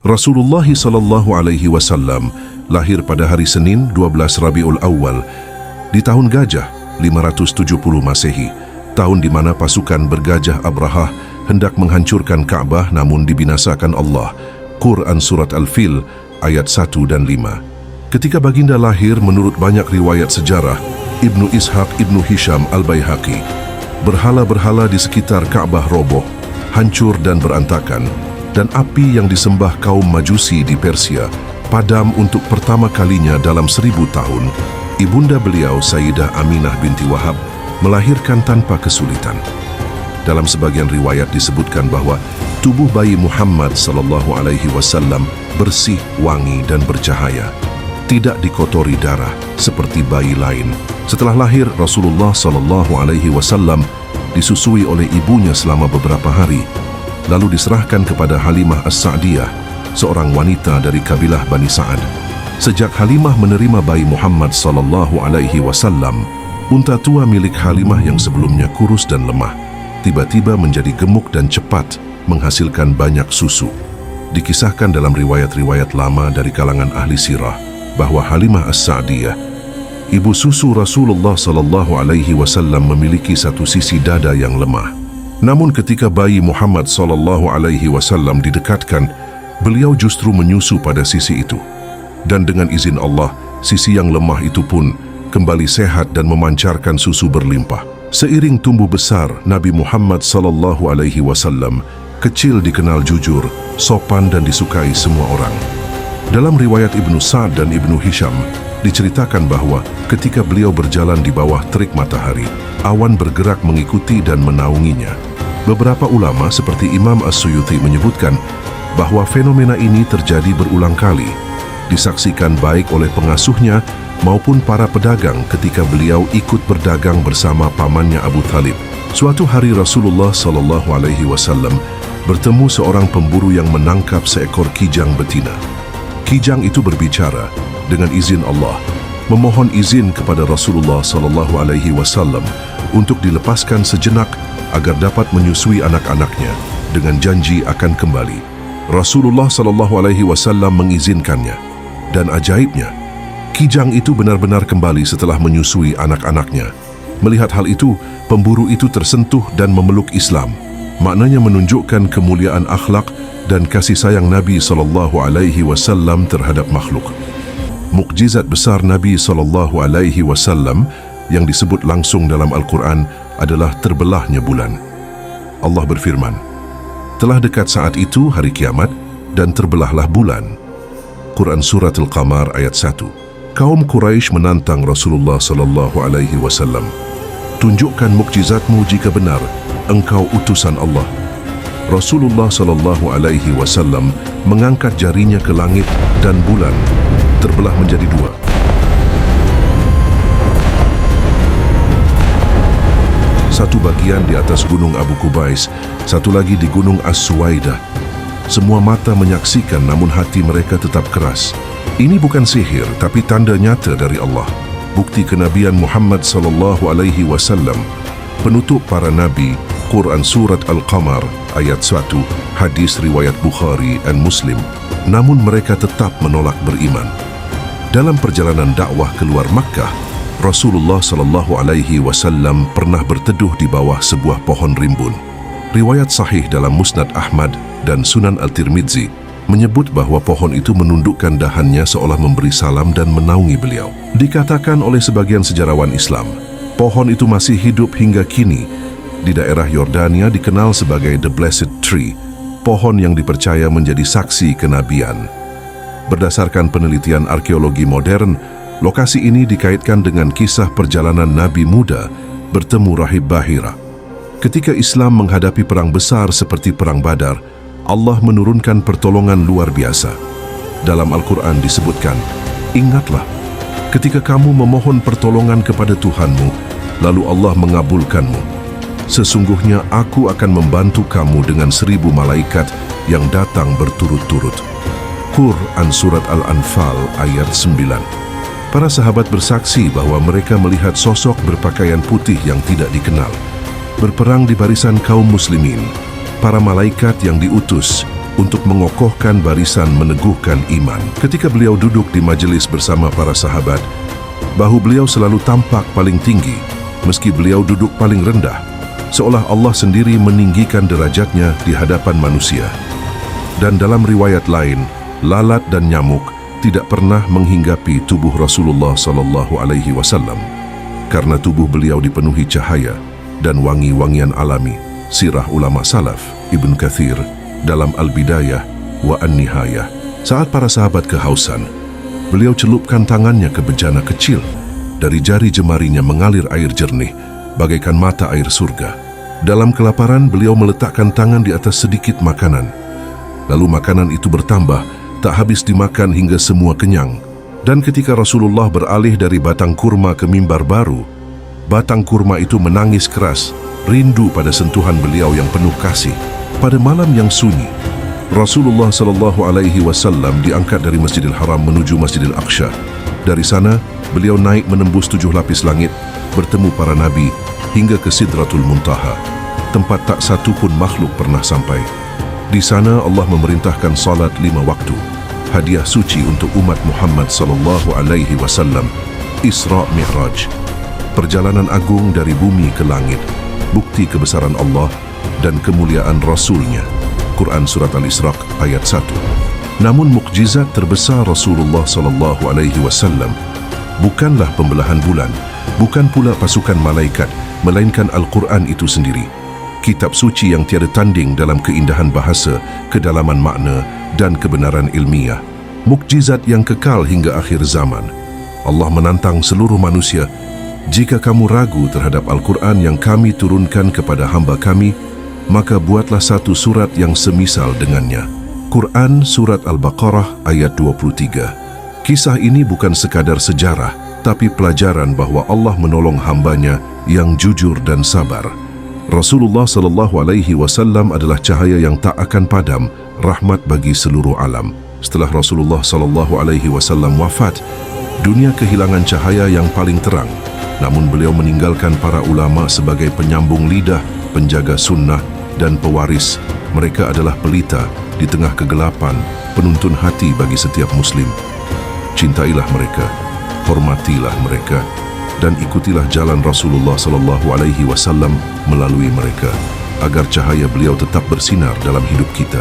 Rasulullah SAW lahir pada hari Senin 12 Rabiul Awal di tahun Gajah 570 Masehi, tahun di mana pasukan bergajah Abrahah hendak menghancurkan Ka'bah namun dibinasakan Allah. Quran Surat Al-Fil ayat 1 dan 5. Ketika baginda lahir, menurut banyak riwayat sejarah, Ibnu Ishaq Ibnu Hisham Al-Baihaqi, berhala-berhala di sekitar Ka'bah roboh, hancur dan berantakan, dan api yang disembah kaum Majusi di Persia padam untuk pertama kalinya dalam 1000 tahun. Ibunda beliau, Sayyidah Aminah binti Wahab, melahirkan tanpa kesulitan. Dalam sebagian riwayat disebutkan bahwa tubuh bayi Muhammad SAW bersih, wangi dan bercahaya, tidak dikotori darah seperti bayi lain. Setelah lahir, Rasulullah SAW disusui oleh ibunya selama beberapa hari, lalu diserahkan kepada Halimah As-Sa'diyah, seorang wanita dari kabilah Bani Sa'ad. Sejak Halimah menerima bayi Muhammad SAW, unta tua milik Halimah yang sebelumnya kurus dan lemah tiba-tiba menjadi gemuk dan cepat menghasilkan banyak susu. Dikisahkan dalam riwayat-riwayat lama dari kalangan ahli sirah bahwa Halimah As-Sa'diyah, ibu susu Rasulullah SAW, memiliki satu sisi dada yang lemah. Namun ketika bayi Muhammad SAW didekatkan, beliau justru menyusu pada sisi itu. Dan dengan izin Allah, sisi yang lemah itu pun kembali sehat dan memancarkan susu berlimpah. Seiring tumbuh besar, Nabi Muhammad SAW kecil dikenal jujur, sopan dan disukai semua orang. Dalam riwayat Ibnu Sa'd dan Ibnu Hisham, diceritakan bahwa ketika beliau berjalan di bawah terik matahari, awan bergerak mengikuti dan menaunginya. Beberapa ulama seperti Imam As-Suyuti menyebutkan bahwa fenomena ini terjadi berulang kali, disaksikan baik oleh pengasuhnya maupun para pedagang ketika beliau ikut berdagang bersama pamannya Abu Thalib. Suatu hari Rasulullah SAW bertemu seorang pemburu yang menangkap seekor kijang betina. Kijang itu berbicara dengan izin Allah, memohon izin kepada Rasulullah SAW untuk dilepaskan sejenak agar dapat menyusui anak-anaknya dengan janji akan kembali. Rasulullah SAW mengizinkannya, dan ajaibnya, kijang itu benar-benar kembali setelah menyusui anak-anaknya. Melihat hal itu, pemburu itu tersentuh dan memeluk Islam. Maknanya menunjukkan kemuliaan akhlak dan kasih sayang Nabi SAW terhadap makhluk. Mukjizat besar Nabi SAW yang disebut langsung dalam Al-Quran adalah terbelahnya bulan. Allah berfirman, telah dekat saat itu hari kiamat dan terbelahlah bulan. Quran Surat Al-Qamar ayat 1. Kaum Quraisy menantang Rasulullah SAW. Tunjukkan mukjizatmu jika benar engkau utusan Allah. Rasulullah SAW mengangkat jarinya ke langit dan bulan terbelah menjadi dua. Satu bagian di atas gunung Abu Qubais, satu lagi di gunung As-Suwaidah. Semua mata menyaksikan namun hati mereka tetap keras. Ini bukan sihir tapi tanda nyata dari Allah. Bukti kenabian Muhammad SAW. Penutup para nabi, Quran Surat Al-Qamar ayat 1, hadis riwayat Bukhari dan Muslim. Namun mereka tetap menolak beriman. Dalam perjalanan dakwah keluar Makkah, Rasulullah SAW pernah berteduh di bawah sebuah pohon rimbun. Riwayat sahih dalam Musnad Ahmad dan Sunan Al-Tirmidzi menyebut bahwa pohon itu menundukkan dahannya seolah memberi salam dan menaungi beliau. Dikatakan oleh sebagian sejarawan Islam, pohon itu masih hidup hingga kini. Di daerah Yordania dikenal sebagai The Blessed Tree, pohon yang dipercaya menjadi saksi kenabian. Berdasarkan penelitian arkeologi modern, lokasi ini dikaitkan dengan kisah perjalanan Nabi muda bertemu Rahib Bahira. Ketika Islam menghadapi perang besar seperti Perang Badar, Allah menurunkan pertolongan luar biasa. Dalam Al-Quran disebutkan, ingatlah ketika kamu memohon pertolongan kepada Tuhanmu, lalu Allah mengabulkanmu. Sesungguhnya aku akan membantu kamu dengan 1000 malaikat yang datang berturut-turut. Quran Surat Al-Anfal ayat 9. Para sahabat bersaksi bahwa mereka melihat sosok berpakaian putih yang tidak dikenal berperang di barisan kaum muslimin. Para malaikat yang diutus untuk mengokohkan barisan meneguhkan iman. Ketika beliau duduk di majelis bersama para sahabat, bahu beliau selalu tampak paling tinggi, meski beliau duduk paling rendah, seolah Allah sendiri meninggikan derajatnya di hadapan manusia. Dan dalam riwayat lain, lalat dan nyamuk tidak pernah menghinggapi tubuh Rasulullah SAW karena tubuh beliau dipenuhi cahaya dan wangi-wangian alami. Sirah ulama salaf Ibn Kathir dalam Al-Bidayah wa An-Nihayah. Saat para sahabat kehausan, beliau celupkan tangannya ke bejana kecil. Dari jari jemarinya mengalir air jernih bagaikan mata air surga. Dalam kelaparan, beliau meletakkan tangan di atas sedikit makanan. Lalu makanan itu bertambah, tak habis dimakan hingga semua kenyang. Dan ketika Rasulullah beralih dari batang kurma ke mimbar baru, batang kurma itu menangis keras, rindu pada sentuhan beliau yang penuh kasih. Pada malam yang sunyi, Rasulullah SAW diangkat dari Masjidil Haram menuju Masjidil Aqsa. Dari sana, beliau naik menembus 7 lapis langit, bertemu para nabi hingga ke Sidratul Muntaha, tempat tak satu pun makhluk pernah sampai. Di sana Allah memerintahkan salat 5 waktu, hadiah suci untuk umat Muhammad SAW, Isra Mi'raj, perjalanan agung dari bumi ke langit, bukti kebesaran Allah dan kemuliaan Rasul-Nya. Quran Surat Al-Isra ayat 1. Namun mukjizat terbesar Rasulullah SAW bukanlah pembelahan bulan, bukan pula pasukan malaikat, melainkan Al-Quran itu sendiri. Kitab suci yang tiada tanding dalam keindahan bahasa, kedalaman makna dan kebenaran ilmiah. Mukjizat yang kekal hingga akhir zaman. Allah menantang seluruh manusia, jika kamu ragu terhadap Al-Quran yang kami turunkan kepada hamba kami, maka buatlah satu surat yang semisal dengannya. Quran Surat Al-Baqarah ayat 23. Kisah ini bukan sekadar sejarah, tapi pelajaran bahwa Allah menolong hambanya yang jujur dan sabar. Rasulullah SAW adalah cahaya yang tak akan padam, rahmat bagi seluruh alam. Setelah Rasulullah SAW wafat, dunia kehilangan cahaya yang paling terang. Namun beliau meninggalkan para ulama sebagai penyambung lidah, penjaga sunnah dan pewaris. Mereka adalah pelita di tengah kegelapan, penuntun hati bagi setiap muslim. Cintailah mereka, hormatilah mereka, dan ikutilah jalan Rasulullah SAW melalui mereka, agar cahaya beliau tetap bersinar dalam hidup kita.